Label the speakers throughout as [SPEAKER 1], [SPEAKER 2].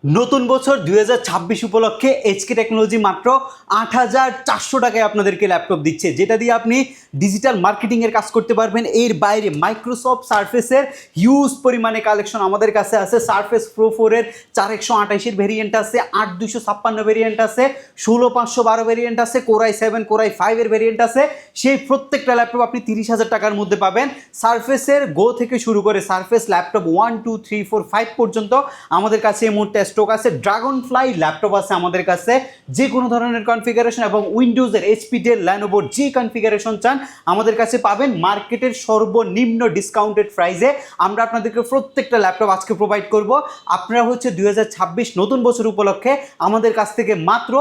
[SPEAKER 1] নতুন বছর 2026 উপলক্ষে এইচকে টেকনোলজি মাত্র ৮,৪০০ টাকায় আপনাদেরকে ল্যাপটপ দিচ্ছে, যেটা দিয়ে আপনি ডিজিটাল মার্কেটিংয়ের কাজ করতে পারবেন। এর বাইরে মাইক্রোসফট সারফেসের হিউজ পরিমাণে কালেকশন আমাদের কাছে আছে। সারফেস প্রো 4-এর 4128-এর ভেরিয়েন্ট আছে, 8256 ভেরিয়েন্ট আছে, 16512 ভেরিয়েন্ট আছে, কোরাই 7 কোরাই 5-এর ভেরিয়েন্ট আছে। সেই প্রত্যেকটা ল্যাপটপ আপনি 30,000 টাকার মধ্যে পাবেন। সারফেসের গো থেকে শুরু করে সারফেস ল্যাপটপ 1 2 3 4 5 পর্যন্ত আমাদের কাছে এই মুহূর্তে স্টক আছে। ড্রাগন ফ্লাই ল্যাপটপ আছে আমাদের কাছে, যে কোনো ধরনের কনফিগারেশন এবং উইন্ডোজের, এইচপি, ডেল, ল্যানোভোর যে কনফিগারেশন চান আমাদের কাছে পাবেন মার্কেটের সর্বনিম্ন ডিসকাউন্টেড প্রাইসে। আমরা আপনাদেরকে প্রত্যেকটা ল্যাপটপ আজকে প্রোভাইড করব। আপনারা হচ্ছে 2026 নতুন বছর উপলক্ষে আমাদের কাছ থেকে মাত্র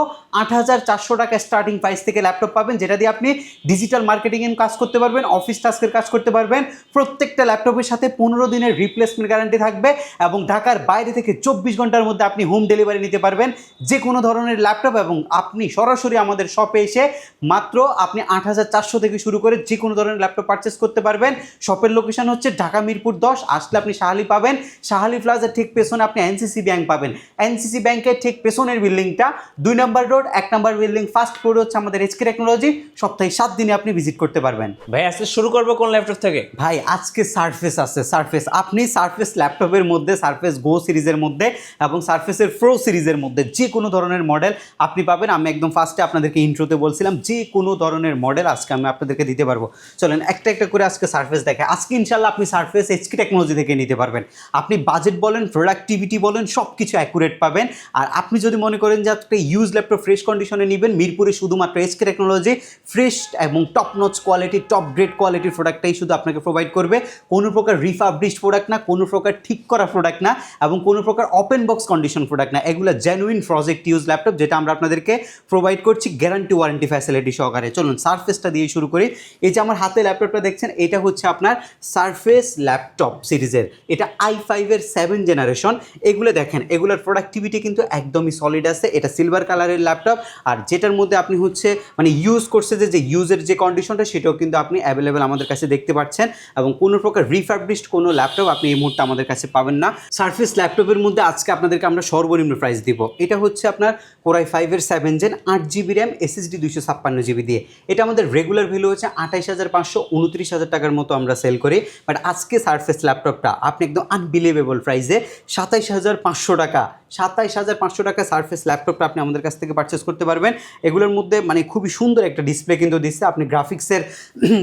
[SPEAKER 1] ৮,৪০০ টাকা স্টার্টিং প্রাইস থেকে ল্যাপটপ পাবেন, যেটা দিয়ে আপনি ডিজিটাল মার্কেটিংয়ের কাজ করতে পারবেন, অফিস টাস্কের কাজ করতে পারবেন। প্রত্যেকটা ল্যাপটপের সাথে 15 দিনের রিপ্লেসমেন্ট গ্যারান্টি থাকবে এবং ঢাকার বাইরে থেকে 24 ঘন্টার মধ্যে আপনি হোম ডেলিভারি নিতে পারবেন যে কোনো ধরনের ল্যাপটপ। এবং আপনি সরাসরি আমাদের শপে এসে মাত্র আপনি ৮,৪০০ থেকে শুরু করে যে কোনো ধরনের ল্যাপটপ পারচেস করতে পারবেন। শপের লোকেশন হচ্ছে ঢাকা মিরপুর 10। আসলে আপনি শাহালি পাবেন, শাহালি প্লাজার ঠিক পেছনে আপনি এনসিসি ব্যাংক পাবেন। এনসিসি ব্যাংকের ঠিক পেছনের বিল্ডিংটা 2 নম্বর রোড, 1 নম্বর বিল্ডিং, ফার্স্ট ফ্লোর হচ্ছে আমাদের এইচকে টেকনোলজি। সপ্তাহে 7 দিনে আপনি ভিজিট করতে পারবেন।
[SPEAKER 2] ভাই আজকে শুরু করবো কোন ল্যাপটপ থেকে?
[SPEAKER 1] ভাই আজকে সারফেস আছে। সারফেস আপনি সারফেস ল্যাপটপের মধ্যে, সারফেস গো সিরিজের মধ্যে এবং সারফেসের প্রো সিরিজের মধ্যে যে কোনো ধরনের মডেল আপনি পাবেন। আমি একদম ফার্স্টে আপনাদেরকে ইন্ট্রোতে বলছিলাম যে কোনো ধরনের মডেল আজকে আমি আপনাদেরকে দিতে পারবো। চলেন একটা একটা করে আজকে সারফেস দেখে। আজকে ইনশাল্লাহ আপনি সারফেস এইচকে টেকনোলজি থেকে নিতে পারবেন। আপনি বাজেট বলেন, প্রোডাক্টিভিটি বলেন, সব কিছু অ্যাকুরেট পাবেন। আর আপনি যদি মনে করেন যে একটা ইউজ ল্যাপটপ ফ্রেশ কন্ডিশনে নেবেন, মিরপুরে শুধুমাত্র এইচকে টেকনোলজি ফ্রেশ এবং top notch quality, top grade কোয়ালিটির প্রোডাক্টটাই শুধু আপনাকে প্রোভাইড করবে। কোনো প্রকার রিফাবলিশড প্রোডাক্ট না, কোনো প্রকার ঠিক করা প্রোডাক্ট না এবং কোনো প্রকার ওপেন বক্স কন্ডিশন প্রোডাক্ট না। এগুলো জেনুইন প্রজেক্ট ইউজ ল্যাপটপ, যেটা আমরা আপনাদেরকে প্রোভাইড করছি গ্যারান্টি ওয়ারেন্টি ফ্যাসিলিটি সহকারে। চলুন সারফেসটা দিয়ে শুরু করি। এই যে আমার হাতে ল্যাপটপটা দেখছেন, এটা হচ্ছে আপনার সারফেস ল্যাপটপ সিরিজের, এটা i5-এর 7 জেনারেশন। এগুলো দেখেন, এগুলোর প্রোডাক্টিভিটি কিন্তু একদমই সলিড আছে। এটা সিলভার কালারের ল্যাপটপ, আর যেটার মধ্যে আপনি হচ্ছে মানে ইউজ করছে যে ইউজের যে কন্ডিশনটা সেটাও কিন্তু আপনি অ্যাভেলেবেল আমাদের কাছে দেখতে পাচ্ছেন। এবং কোনো প্রকার রিফাবলিশড কোনো ল্যাপটপ আপনি এই মুহূর্তে আমাদের কাছে পাবেন না। সারফেস ল্যাপটপের মধ্যে আজকে আপনাদেরকে আমরা সর্বনিম্ন প্রাইস দিব। এটা হচ্ছে আপনার কোরাই 5-এর 7 gen, 8GB RAM, SSD 256GB দিয়ে। এটা আমাদের রেগুলার ভ্যালু হচ্ছে 28,500, 29,000 টাকার মতো আমরা সেল করি। বাট আজকে সারফেস ল্যাপটপটা আপনি একদম আনবিলিভেবল প্রাইসে 27,500 টাকা, 27,500 টাকা সারফেস ল্যাপটপটা আপনি আমাদের কাছ থেকে পারচেস করতে পারবেন। এগুলোর মধ্যে মানে খুবই সুন্দর একটা ডিসপ্লে কিন্তু দিচ্ছে। আপনি গ্রাফিক্সের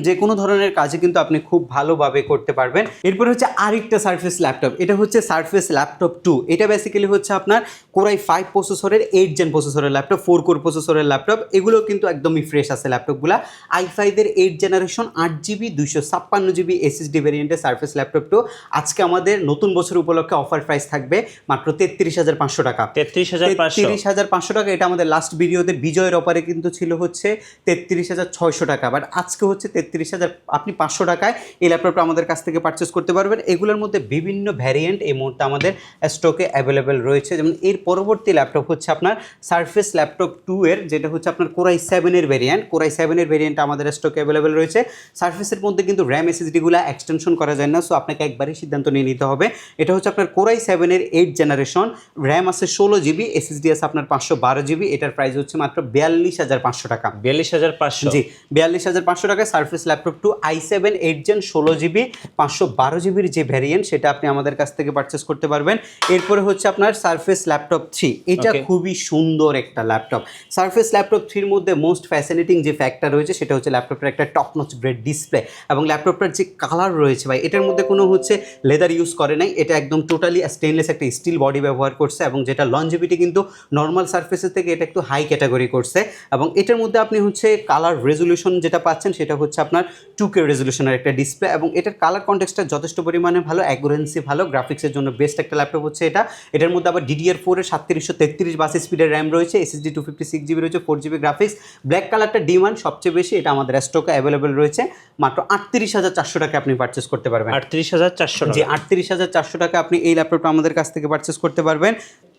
[SPEAKER 1] যে কোনো ধরনের কাজে কিন্তু আপনি খুব ভালোভাবে করতে পারবেন। এরপর হচ্ছে আরেকটা সারফেস ল্যাপটপ, এটা হচ্ছে সারফেস ল্যাপটপ 2। এটা বেসিক্যালি হচ্ছে আপনার কোরাই 5 প্রসেসরের 8 জেন প্রসেসরের ল্যাপটপ, 4 কোর প্রসেসরের ল্যাপটপ। এগুলো কিন্তু একদমই ফ্রেশ আছে ল্যাপটপগুলো। i5-এর 8 জেনারেশন, 8GB 256GB SSD ভেরিয়েন্টের সারফেস ল্যাপটপ 2 আজকে আমাদের নতুন বছর উপলক্ষে অফার প্রাইস থাকবে মাত্র 33,500 টাকা। 33,500 টাকা। এটা আমাদের লাস্ট ভিডিওতে বিজয়ের অফারে কিন্তু ছিল হচ্ছে 33,600 টাকা, বাট আজকে হচ্ছে 33,000 আপনি 500 টাকায় এই ল্যাপটপটা আমাদের কাছ থেকে পারচেস করতে পারবেন। এগুলোর মধ্যে বিভিন্ন ভ্যারিয়েন্ট এই মুহূর্তে আমাদের স্টকে অ্যাভেলেবেল রয়েছে। যেমন এর পরবর্তী ল্যাপটপ হচ্ছে আপনার সারফেস ল্যাপটপ 2-এর, যেটা হচ্ছে আপনার কোরাই 7-এর ভেরিয়েন্ট। কোরাই 7-এর ভেরিয়েন্ট আমাদের স্টকে অ্যাভেলেবেল রয়েছে। সারফেসের মধ্যে কিন্তু র্যাম SSDগুলো এক্সটেনশন করা যায় না, সো আপনাকে একবারই সিদ্ধান্ত নিয়ে নিতে হবে। এটা হচ্ছে আপনার কোরাই 7-এর 8 জেনারেশন, র্যাম আছে 16GB, SSD আছে আপনার 512GB। এটার প্রাইস হচ্ছে মাত্র 42,500 টাকা।
[SPEAKER 2] 42,500?
[SPEAKER 1] জি, 42,500 টাকায় surface laptop 2 i7 8 gen 16GB 512GBর যে ভ্যারিয়েন্ট, সেটা আপনি আমাদের কাছ থেকে পারচেস করতে পারবেন। এরপরে হচ্ছে আপনার সারফেস ল্যাপটপ 3। এটা খুবই সুন্দর একটা ল্যাপটপ। সারফেস ল্যাপটপ 3-র মধ্যে মোস্ট ফ্যাসিনেটিং যে ফ্যাক্টর রয়েছে সেটা হচ্ছে ল্যাপটপটার একটা টপ নচ গ্রেড ডিসপ্লে এবং ল্যাপটপটার যে কালার রয়েছে ভাই, এটার মধ্যে কোনো হচ্ছে লেদার ইউজ করে নাই। এটা একদম টোটালি স্টেনলেস একটা স্টিল বডি ব্যবহার করছে এবং যেটা লনজিভিটি কিন্তু নর্মাল সারফেসের থেকে এটা একটু হাই ক্যাটাগরি করছে। এবং এটার মধ্যে আপনি হচ্ছে কালার রেজলিউশন যেটা পাচ্ছেন সেটা হচ্ছে আপনার 2K রেজলিউশনের একটা ডিসপ্লে এবং এটার কালার কন্টেক্সটটা যথেষ্ট পরিমাণে ভালো, অ্যাকুরেন্সি ভালো, গ্রাফিক্সের জন্য বেস্ট একটা ল্যাপটপ হচ্ছে এটা। এটার মধ্যে আবার DDR4-এর 3733 বাস স্পিডের র্যাম রয়েছে, SSD 256GB রয়েছে, 4GB গ্রাফিক্স। ব্ল্যাক কালারটা ডিমান্ড সবচেয়ে বেশি, এটা আমাদের স্টকে অ্যাভেলেবেল রয়েছে। মাত্র 38,400 টাকা আপনি পারচেস করতে পারবেন।
[SPEAKER 2] 38,400?
[SPEAKER 1] জি, 38,400 টাকা আপনি এই ল্যাপটপটা আমাদের কাছ থেকে পারচেস করতে পারবেন।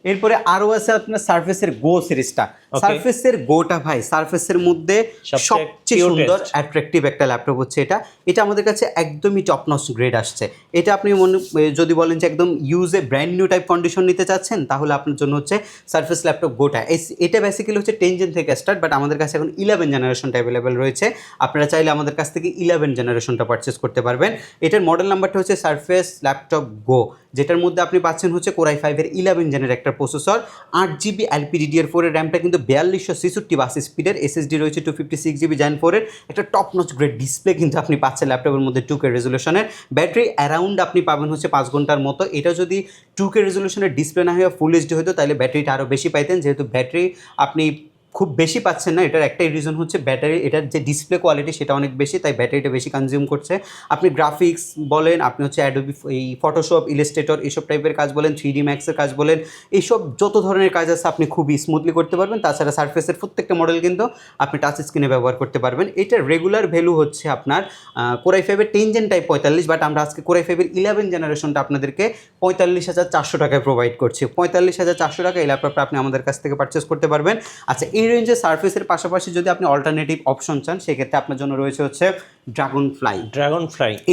[SPEAKER 1] এরপরে আরো আছে আপনার সারফেসের গো সিরিজটা। সারফেসের গোটা ভাই সারফেসের মধ্যে সবচেয়ে সুন্দর অ্যাট্রাকটিভ একটা ল্যাপটপ হচ্ছে এটা। এটা আমাদের কাছে একদমই টপ নচ গ্রেড আসছে। এটা আপনি যদি বলেন যে একদম ইউজে ব্র্যান্ড নিউ টাইপ কন্ডিশন নিতে চাচ্ছেন, তাহলে আপনার জন্য হচ্ছে সারফেস ল্যাপটপ গোটা। এটা বেসিক্যালি হচ্ছে 10 জেন থেকে স্টার্ট, বাট আমাদের কাছে এখন 11 জেনারেশনটা অ্যাভেলেবেল রয়েছে। আপনারা চাইলে আমাদের কাছ থেকে 11 জেনারেশনটা পারচেস করতে পারবেন। এটার মডেল নাম্বারটা হচ্ছে সারফেস ল্যাপটপ গো, যেটার মধ্যে আপনি পাচ্ছেন হচ্ছে কোর i5 এর 11 জেনের একটা প্রসেসর, 8GB LPDDR4 এর র্যামটা কিন্তু 4266 বাস স্পিডের, SSD রয়েছে 256GB Gen 4 এর, একটা টপ নচ গ্রেড ডিসপ্লে কিন্তু আপনি পাচ্ছেন ল্যাপটপের মধ্যে 2K রেজলিউশনের। ব্যাটারি অ্যারাউন্ড আপনি পাবেন হচ্ছে 5 ঘন্টার মতো। এটা যদি 2K রেজলিউশনের ডিসপ্লে না হয়ে ফুল এইচডি হতো তাহলে ব্যাটারিটা আরও বেশি পাইতেন, যেহেতু ব্যাটারি আপনি খুব বেশি পাচ্ছেন না। এটার একটাই রিজন হচ্ছে ব্যাটারি, এটার যে ডিসপ্লে কোয়ালিটি সেটা অনেক বেশি, তাই ব্যাটারিটা বেশি কনজিউম করছে। আপনি গ্রাফিক্স বলেন, আপনি হচ্ছে অ্যাডোবি এই ফটোশপ, ইলাস্ট্রেটর এইসব টাইপের কাজ বলেন, 3D ম্যাক্সের কাজ বলেন, এইসব যত ধরনের কাজ আছে আপনি খুবই স্মুথলি করতে পারবেন। তাছাড়া সারফেসের প্রত্যেকটা মডেল কিন্তু আপনি টাচ স্ক্রিনে ব্যবহার করতে পারবেন। এটার রেগুলার ভ্যালু হচ্ছে আপনার কোর i5 এর 10 জেন টাইপ 45, বাট আমরা আজকে কোর i5 এর 11 জেনারেশনটা আপনাদেরকে 45,400 টাকায় প্রোভাইড করছি। 45,400 টাকা এই ল্যাপটপটা আপনি আমাদের কাছ থেকে পারচেস করতে পারবেন। আচ্ছা, এই রেঞ্জে সারফেসের পাশাপাশি যদি আপনি অল্টারনেটিভ অপশন চান, সেক্ষেত্রে আপনার জন্য রয়েছে হচ্ছে ড্রাগন ফ্লাই।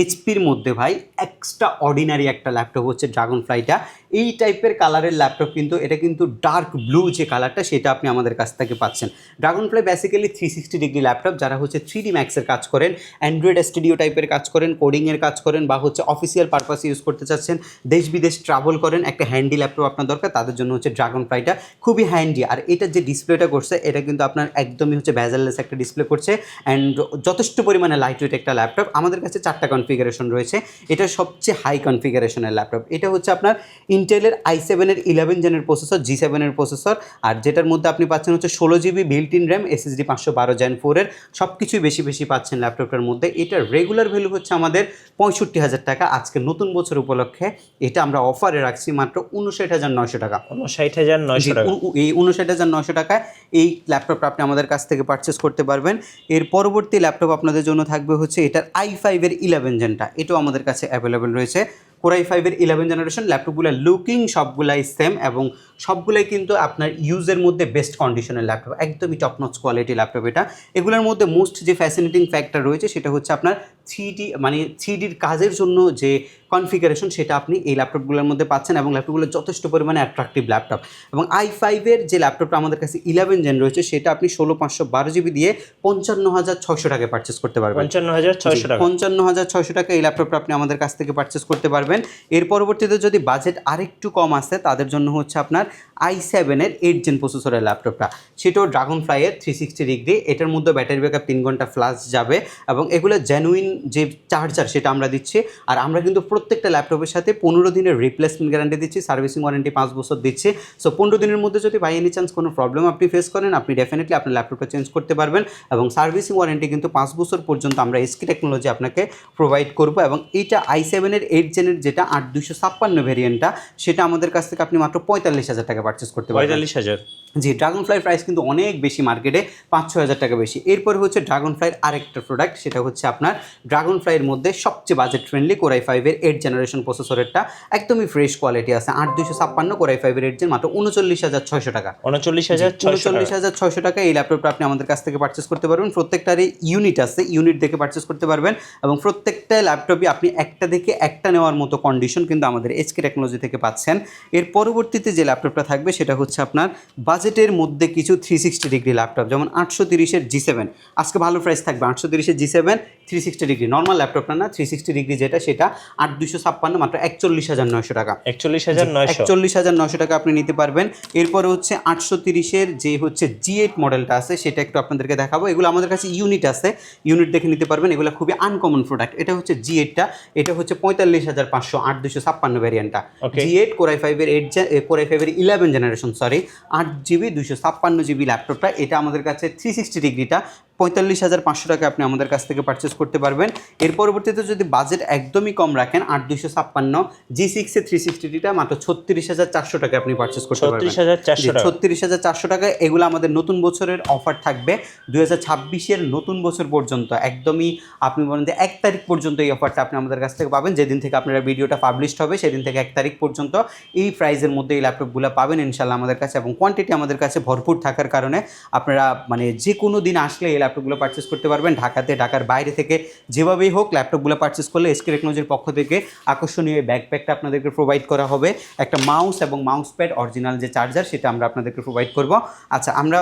[SPEAKER 1] এইচপির মধ্যে ভাই এক্সট্রা অর্ডিনারি একটা ল্যাপটপ হচ্ছে ড্রাগন ফ্লাইটা। এই টাইপের কালারের ল্যাপটপ কিন্তু এটা কিন্তু ডার্ক ব্লু যে কালারটা সেটা আপনি আমাদের কাছ থেকে পাচ্ছেন। Dragon fly basically 360 degree laptop. যারা হচ্ছে 3D ম্যাক্সের কাজ করেন, অ্যান্ড্রয়েড স্টুডিও টাইপের কাজ করেন, কোডিংয়ের কাজ করেন, বা হচ্ছে অফিসিয়াল পারপাসে ইউজ করতে চাচ্ছেন, দেশ বিদেশ ট্রাভেল করেন, একটা হ্যান্ডি ল্যাপটপ আপনার দরকার, তাদের জন্য হচ্ছে ড্রাগন ফ্লাইটা খুবই হ্যান্ডি। আর এটার যে ডিসপ্লেটা করছে এটা কিন্তু আপনার একদমই হচ্ছে ভেজাললেস একটা ডিসপ্লে করছে, অ্যান্ড যথেষ্ট পরিমাণে লাইট ওয়েট একটা ল্যাপটপ। আমাদের কাছে 4টা কনফিগারেশন রয়েছে। এটা সবচেয়ে হাই কনফিগারেশনের ল্যাপটপ। এটা হচ্ছে আপনার ইন্টেলের i7 এর 11 জেনের প্রসেসর, G7 এর প্রসেসর, আর যেটার মধ্যে আপনি পাচ্ছেন হচ্ছে 16GB built in RAM, SSD 512 Gen 4 এর, সব কিছুই বেশি বেশি পাচ্ছেন ল্যাপটপটার মধ্যে। এটার রেগুলার ভ্যালু হচ্ছে আমাদের 65,000 টাকা। আজকে নতুন বছর উপলক্ষে এটা আমরা অফারে রাখছি মাত্র 59,900 টাকা।
[SPEAKER 2] 59,900 টাকা।
[SPEAKER 1] এই 59,900 টাকায় এই ল্যাপটপটা আপনি আমাদের কাছ থেকে পারচেস করতে পারবেন। এর পরবর্তী ল্যাপটপ আপনাদের জন্য থাকবে হচ্ছে এটার i5 এর 11 জেনটা, এটাও আমাদের কাছে অ্যাভেলেবেল রয়েছে। কোর i5 এর 11 জেনারেশন ল্যাপটপগুলো লুকিং সবগুলাই সেম, এবং সবগুলাই কিন্তু আপনার ইউজের মধ্যে বেস্ট কন্ডিশনের ল্যাপটপ, একদমই টপ নচ কোয়ালিটি ল্যাপটপ এটা। এগুলোর মধ্যে মোস্ট যে ফ্যাসিনেটিং ফ্যাক্টর রয়েছে সেটা হচ্ছে আপনার 3D মানে 3Dর কাজের জন্য যে কনফিগারেশন সেটা আপনি এই ল্যাপটপগুলোর মধ্যে পাচ্ছেন, এবং ল্যাপটপগুলো যথেষ্ট পরিমাণে অ্যাট্রাকটিভ ল্যাপটপ। এবং i5 এর যে ল্যাপটপটা আমাদের কাছে 11 জেন রয়েছে সেটা আপনি 16,512GB দিয়ে 55,600 টাকায় পারচেস করতে পারবেন।
[SPEAKER 2] 55,600 টাকা।
[SPEAKER 1] 55,600 টাকা এই ল্যাপটপটা আপনি আমাদের কাছ থেকে পারচেস করতে পারবেন। এর পরবর্তীতে যদি বাজেট আরেকটু কম আসে তাদের জন্য হচ্ছে আপনার i7 এর 8 জেন প্রসেসরের ল্যাপটপটা, সেটাও ড্রাগন ফ্লাইয়ের 360 ডিগ্রি। এটার মধ্যে ব্যাটারি ব্যাকআপ 3 ঘন্টা ফ্লাশ যাবে, এবং এগুলো জেনুইন যে চার্জার সেটা আমরা দিচ্ছি। আর আমরা কিন্তু প্রত্যেকটা ল্যাপটপের সাথে 15 দিনের রিপ্লেসমেন্ট গ্যারান্টি দিচ্ছি, সার্ভিসিং ওয়ারেন্টি 5 বছর দিচ্ছি। সো 15 দিনের মধ্যে যদি বাই এনি চান্স কোনো প্রবলেম আপনি ফেস করেন, আপনি ডেফিনেটলি আপনার ল্যাপটপটা চেঞ্জ করতে পারবেন, এবং সার্ভিসিং ওয়ারেন্টি কিন্তু 5 বছর পর্যন্ত আমরা SK টেকনোলজি আপনাকে প্রোভাইড করবো। এবং এইটা i7 এর 8 জেনের যেটা 8256 ভেরিয়েন্টটা, সেটা আমাদের কাছ থেকে আপনি মাত্র 45,000 টাকা পারচেস করতে পারবেন।
[SPEAKER 2] 45,000।
[SPEAKER 1] জি, ড্রাগন ফ্লাই প্রাইস কিন্তু অনেক বেশি, মার্কেটে 5-6 হাজার টাকা বেশি। এরপর হচ্ছে ড্রাগন ফ্লাইয়ের আরেকটা প্রোডাক্ট, সেটা হচ্ছে আপনার ড্রাগন ফ্লাইয়ের মধ্যে সবচেয়ে বাজেট ফ্রেন্ডলি কোর i5 এর 8 জেনারেশন প্রসেসরেরটা, একদমই ফ্রেশ কোয়ালিটি আছে। 8256 কোর i5 এর 8 জেন মাত্র 39,600 টাকা।
[SPEAKER 2] 39,600
[SPEAKER 1] টাকা এই ল্যাপটপটা আপনি আমাদের কাছ থেকে পারচেস করতে পারবেন। প্রত্যেকটারই ইউনিট আছে, ইউনিট দেখে পারচেস করতে পারবেন, এবং প্রত্যেকটা ল্যাপটপই আপনি একটা দেখে একটা নেওয়ার মতো কন্ডিশন কিন্তু আমাদের SK টেকনোলজি থেকে পাচ্ছেন। এর পরবর্তীতে যে ল্যাপটপটা থাকবে সেটা হচ্ছে আপনার বাজেটের মধ্যে কিছু 360 ডিগ্রি ল্যাপটপ, যেমন 830-এর G7 আজকে ভালো প্রাইস থাকবে। 830-এর G7 360 ডিগ্রি নর্মাল ল্যাপটপটা না, 360 ডিগ্রি যেটা সেটা 8256 মাত্র 41,900 টাকা। 41,900 টাকা আপনি নিতে পারবেন। এরপরে হচ্ছে 830-এর যে হচ্ছে G8 মডেলটা আছে সেটা একটু আপনাদেরকে দেখাবো। এগুলো আমাদের কাছে ইউনিট আছে, ইউনিট দেখে নিতে পারবেন। এগুলো খুবই আনকমন প্রোডাক্ট। এটা হচ্ছে G8টা, এটা হচ্ছে 45,500 8256 ভ্যারিয়েন্টটা। G8 কোর i5 এর 11 জেনারেশন, সরি 8GB 256GB ল্যাপটপটা। এটা আমাদের কাছে 360 ডিগ্রিটা 45,500 টাকা আপনি আমাদের কাছ থেকে পারচেস করতে পারবেন। এর পরবর্তীতে যদি বাজেট একদমই কম রাখেন 8,256 G6 এর 360টা মাত্র 36,400 টাকা আপনি পারচেস করতে পারবেন।
[SPEAKER 2] 36,400 টাকা।
[SPEAKER 1] 36,400 টাকা। এগুলো আমাদের নতুন বছরের অফার থাকবে 2026-এর নতুন বছর পর্যন্ত, একদমই আপনি বলেন যে 1 তারিখ পর্যন্ত এই অফারটা আপনি আমাদের কাছ থেকে পাবেন। যেদিন থেকে আপনারা ভিডিওটা পাবলিশড হবে সেদিন থেকে 1 তারিখ পর্যন্ত এই প্রাইসের মধ্যে এই ল্যাপটপগুলো পাবেন ইনশাল্লাহ আমাদের কাছে, এবং কোয়ান্টিটি আমাদের কাছে ভরপুর থাকার কারণে আপনারা মানে যে কোনো দিন আসলে এই ল্যাপটপগুলো পারচেস করতে পারবেন। ঢাকাতে, ঢাকার বাইরে থেকে যেভাবেই হোক ল্যাপটপগুলো পারচেস করলে এসকে টেকনোলজির পক্ষ থেকে আকর্ষণীয় ব্যাকপ্যাকটা আপনাদেরকে প্রোভাইড করা হবে। একটা মাউস এবং মাউস প্যাড, অরিজিনাল যে চার্জার সেটা আমরা আপনাদেরকে প্রোভাইড করব। আচ্ছা, আমরা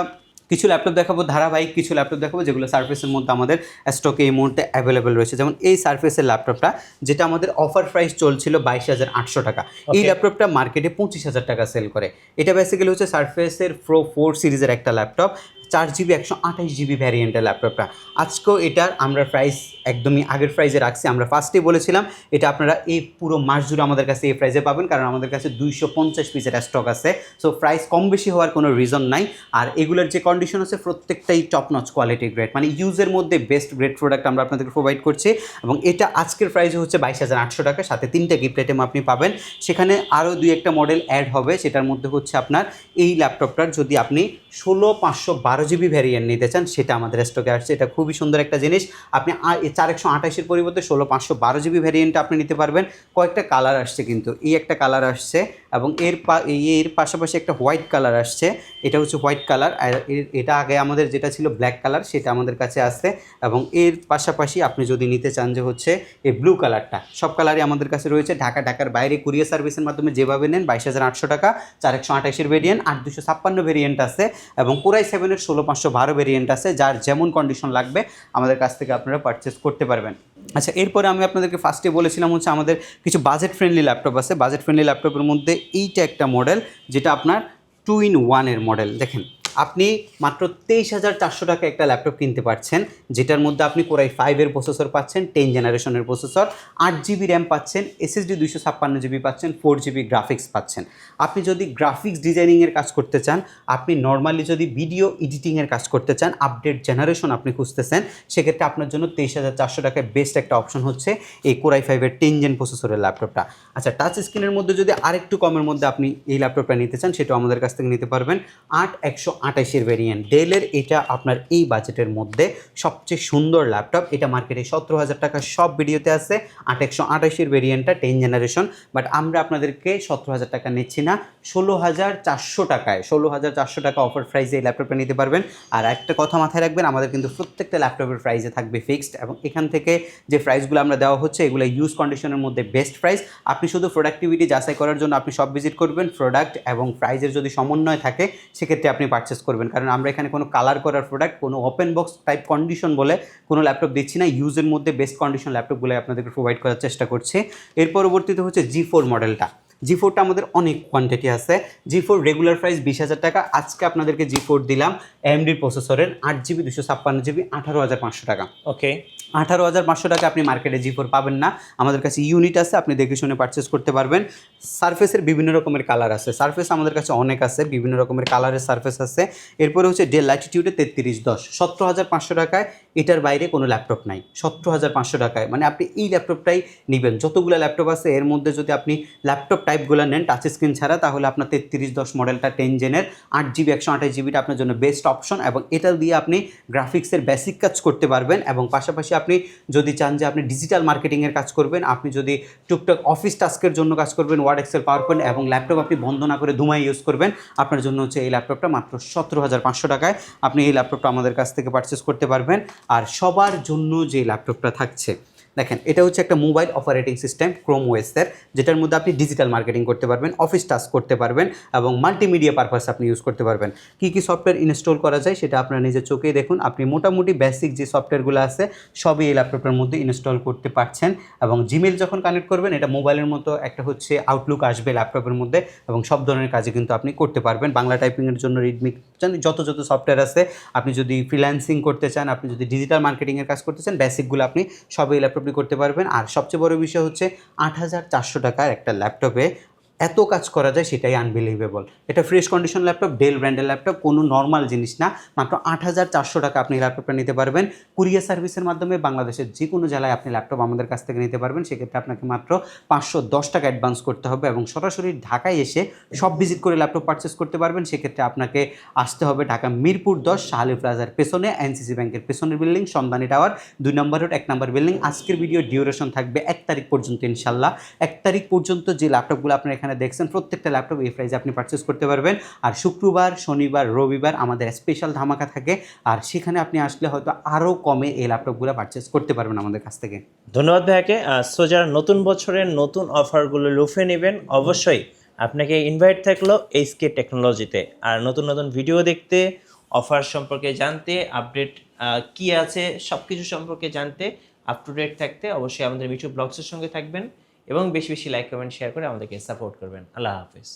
[SPEAKER 1] কিছু ল্যাপটপ দেখাবো, ধারাবাহিক কিছু ল্যাপটপ দেখাবো যেগুলো সারফেসের মধ্যে আমাদের স্টকে এই মুহূর্তে অ্যাভেলেবেল রয়েছে। যেমন এই সারফেসের ল্যাপটপটা, যেটা আমাদের অফার প্রাইস চলছিল 22,800 টাকা। এই ল্যাপটপটা মার্কেটে 25,000 টাকা সেল করে। এটা বেসিক্যালি হচ্ছে সারফেসের প্রো 4 সিরিজের একটা ল্যাপটপ, 4GB 128GB ভ্যারিয়েন্টের ল্যাপটপটা। আজকেও এটার আমরা প্রাইস একদমই আগের প্রাইসে রাখছি। আমরা ফার্স্টেই বলেছিলাম এটা আপনারা এই পুরো মাস জুড়ে আমাদের কাছে এই প্রাইসে পাবেন, কারণ আমাদের কাছে 250 পিসের স্টক আছে। সো প্রাইস কম বেশি হওয়ার কোনো রিজন নাই। আর এগুলোর যে কন্ডিশন আছে প্রত্যেকটাই টপ নচ কোয়ালিটি গ্রেড, মানে ইউজের মধ্যে বেস্ট গ্রেড প্রোডাক্ট আমরা আপনাদেরকে প্রোভাইড করছি। এবং এটা আজকের প্রাইসে হচ্ছে 22,800 টাকা, সাথে 3টা গিফট আইটেম আপনি পাবেন। সেখানে আরও 2-1টা মডেল অ্যাড হবে, সেটার মধ্যে হচ্ছে আপনার এই ল্যাপটপটার যদি আপনি 16/512GB ভ্যারিয়েন্ট নিতে চান সেটা আমাদের স্টকে আসছে। এটা খুবই সুন্দর একটা জিনিস। আপনি 4128-এর পরিবর্তে 16/512GB ভ্যারিয়েন্টটা আপনি নিতে পারবেন। কয়েকটা কালার আসছে, কিন্তু এই একটা কালার আসছে এবং এর পাশাপাশি একটা হোয়াইট কালার আসছে। এটা হচ্ছে হোয়াইট কালার, আর এটা আগে আমাদের যেটা ছিল ব্ল্যাক কালার সেটা আমাদের কাছে আসছে। এবং এর পাশাপাশি আপনি যদি নিতে চান যে হচ্ছে এই ব্লু কালারটা, সব কালারই আমাদের কাছে রয়েছে। ঢাকার বাইরে কুরিয়ার সার্ভিসের মাধ্যমে যেভাবে নেন 22,800 টাকা, 4128-এর ভেরিয়েন্ট, 8256 ভেরিয়েন্ট আছে এবং কোরাই 7-এর 16/512 ভেরিয়েন্ট আছে। যার যেমন কন্ডিশন লাগবে আমাদের কাছ থেকে আপনারা পারচেস করতে পারবেন। আচ্ছা, এরপরে আমি আপনাদেরকে ফার্স্টে বলেছিলাম হচ্ছে আমাদের কিছু বাজেট ফ্রেন্ডলি ল্যাপটপ আছে। বাজেট ফ্রেন্ডলি ল্যাপটপের মধ্যে এইটা একটা মডেল, যেটা আপনার 2-in-1-এর মডেল। দেখেন, আপনি মাত্র 23,400 টাকা একটা ল্যাপটপ কিনতে পারছেন, যেটার মধ্যে আপনি কোরাই 5-এর প্রসেসর পাচ্ছেন, 10 জেনারেশনের প্রসেসর, 8GB র্যাম পাচ্ছেন, SSD 256GB পাচ্ছেন, 4GB গ্রাফিক্স পাচ্ছেন। আপনি যদি গ্রাফিক্স ডিজাইনিংয়ের কাজ করতে চান, আপনি নর্মালি যদি ভিডিও এডিটিংয়ের কাজ করতে চান, আপডেট জেনারেশন আপনি খুঁজতেছেন, সেক্ষেত্রে আপনার জন্য 23,400 টাকায় বেস্ট একটা অপশন হচ্ছে এই কোরাই 5-এর 10 জেন প্রসেসরের ল্যাপটপটা। আচ্ছা, টাচ স্ক্রিনের মধ্যে যদি আরেকটু কমের মধ্যে আপনি এই ল্যাপটপটা নিতে চান, সেটাও আমাদের কাছ থেকে নিতে পারবেন। 8128-এর ভেরিয়েন্ট ডেলের, এটা আপনার এই বাজেটের মধ্যে সবচেয়ে সুন্দর ল্যাপটপ। এটা মার্কেটে 17,000 টাকা সব ভিডিওতে আছে। 8128-এর ভেরিয়েন্টটা 10 জেনারেশন, বাট আমরা আপনাদেরকে 17,000 টাকা নিচ্ছি না, 16,400 টাকায়, 16,400 টাকা অফার প্রাইসে এই ল্যাপটপটা নিতে পারবেন। আর একটা কথা মাথায় রাখবেন, আমাদের কিন্তু প্রত্যেকটা ল্যাপটপের প্রাইসে থাকবে ফিক্সড, এবং এখান থেকে যে প্রাইসগুলো আমরা দেওয়া হচ্ছে এগুলো ইউজ কন্ডিশনের মধ্যে বেস্ট প্রাইস। আপনি শুধু প্রোডাক্টিভিটি যাচাই করার জন্য আপনি সব ভিজিট করবেন। প্রোডাক্ট এবং প্রাইসের যদি সমন্বয় থাকে সেক্ষেত্রে আপনি পারচেস করবেন, কারণ আমরা এখানে কোনো কালার করার প্রোডাক্ট, কোনো ওপেন বক্স টাইপ কন্ডিশন বলে কোনো ল্যাপটপ দিচ্ছি না। ইউজের মধ্যে বেস্ট কন্ডিশন ল্যাপটপগুলো আপনাদেরকে প্রোভাইড করার চেষ্টা করছি। এর পরবর্তীতে হচ্ছে G4 মডেলটা। G4টা আমাদের অনেক কোয়ান্টিটি আছে। G4 রেগুলার প্রাইস 20,000 টাকা, আজকে আপনাদেরকে G4 দিলাম AMD প্রসেসরের 8GB 256GB 18,500 টাকা।
[SPEAKER 2] ওকে,
[SPEAKER 1] 18,500 টাকা আপনি মার্কেটে G4 পাবেন না। আমাদের কাছে ইউনিট আছে, আপনি দেখে শুনে পারচেস করতে পারবেন। সারফেসের বিভিন্ন রকমের কালার আছে, সারফেস আমাদের কাছে অনেক আছে, বিভিন্ন রকমের কালারের সারফেস আছে। এরপরে হচ্ছে ডেল ল্যাটিটিউডে 3310, 17,500 টাকায় এটার বাইরে কোনো ল্যাপটপ নাই। 17,500 টাকায় মানে আপনি এই ল্যাপটপটাই নেবেন। যতগুলো ল্যাপটপ আছে এর মধ্যে যদি আপনি ল্যাপটপ টাইপগুলো নেন টাচ স্ক্রিন ছাড়া, তাহলে আপনার 3310 মডেলটা 10 জেনের 8GB 128GBটা আপনার জন্য বেস্ট অপশন, এবং এটা দিয়ে আপনি গ্রাফিক্সের বেসিক কাজ করতে পারবেন। এবং পাশাপাশি আপনি যদি চান যে আপনি ডিজিটাল মার্কেটিংয়ের কাজ করবেন, আপনি যদি টুকটাক অফিস টাস্কের জন্য কাজ করবেন, ওয়ার্ড, এক্সেল, পাওয়ার পয়েন্ট, এবং ল্যাপটপ আপনি বন্ধ না করে ধুমায় ইউজ করবেন, আপনার জন্য হচ্ছে এই ল্যাপটপটা মাত্র 17,500 টাকায় আপনি এই ল্যাপটপটা আমাদের কাছ থেকে পারচেস করতে পারবেন। আর সবার জন্য যে ল্যাপটপটা থাকছে, দেখেন, এটা হচ্ছে একটা মোবাইল অপারেটিং সিস্টেম ক্রোম ওএসের, যেটার মধ্যে আপনি ডিজিটাল মার্কেটিং করতে পারবেন, অফিস টাস্ক করতে পারবেন, এবং মাল্টিমিডিয়া পারপাস আপনি ইউজ করতে পারবেন। কী কী সফটওয়্যার ইনস্টল করা যায় সেটা আপনারা নিজের চোখেই দেখুন। আপনি মোটামুটি বেসিক যে সফটওয়্যারগুলো আছে সবই এই ল্যাপটপের মধ্যে ইনস্টল করতে পারছেন। এবং জিমেল যখন কানেক্ট করবেন, এটা মোবাইলের মতো একটা হচ্ছে আউটলুক আসবে ল্যাপটপের মধ্যে, এবং সব ধরনের কাজে কিন্তু আপনি করতে পারবেন। বাংলা টাইপিংয়ের জন্য রিডমি, যত সফটওয়্যার আছে, আপনি যদি ফ্রিল্যান্সিং করতে চান, আপনি যদি ডিজিটাল মার্কেটিংয়ের কাজ করতে চান, বেসিকগুলো আপনি সবই ল্যাপটপে করতে পারবেন। আর সবচেয়ে বড় বিষয় হচ্ছে 8,400 টাকার একটা ল্যাপটপে এত কাজ করা যায় সেটাই আনবিলিভেবল। এটা ফ্রেশ কন্ডিশন ল্যাপটপ, ডেল ব্র্যান্ডের ল্যাপটপ, কোনো নর্মাল জিনিস না। মাত্র 8,400 টাকা আপনি ল্যাপটপটা নিতে পারবেন কুরিয়ার সার্ভিসের মাধ্যমে। বাংলাদেশের যে কোনো জেলায় আপনি ল্যাপটপ আমাদের কাছ থেকে নিতে পারবেন। সেক্ষেত্রে আপনাকে মাত্র 510 টাকা অ্যাডভান্স করতে হবে এবং সরাসরি ঢাকায় এসে সব ভিজিট করে ল্যাপটপ পারচেস করতে পারবেন। সেক্ষেত্রে আপনাকে আসতে হবে ঢাকা মিরপুর 10 শাহালি প্লাজার পেছনে, এনসিসি ব্যাংকের পেছনের বিল্ডিং, সন্ধানী টাওয়ার, 2 নম্বর রোড, 1 নম্বর বিল্ডিং। আজকের ভিডিও ডিউরেশন থাকবে 1 তারিখ পর্যন্ত ইনশাল্লাহ। 1 তারিখ পর্যন্ত যে ল্যাপটপগুলো আপনারা এখানে দেখছেন প্রত্যেকটা ল্যাপটপ এই প্রাইসে আপনি পারচেস করতে পারবেন। আর শুক্রবার, শনিবার, রবিবার আমাদের স্পেশাল ধামাকা থাকে, আর সেখানে আপনি আসলে হয়তো আরও কমে এই ল্যাপটপগুলো পারচেস করতে পারবেন আমাদের কাছ থেকে।
[SPEAKER 2] ধন্যবাদ ভাইয়াকে। সো যারা নতুন বছরের নতুন অফারগুলো লুফে নেবেন, অবশ্যই আপনাকে ইনভাইট থাকলো এইচকে টেকনোলজিতে। আর নতুন নতুন ভিডিও দেখতে, অফার সম্পর্কে জানতে, আপডেট কি আছে সব কিছু সম্পর্কে জানতে, আপ টু ডেট থাকতে অবশ্যই আমাদের মিঠু ব্লগসের সঙ্গে থাকবেন এবং বেশি বেশি লাইক, কমেন্ট, শেয়ার করে আমাদেরকে সাপোর্ট করবেন। আল্লাহ হাফেজ।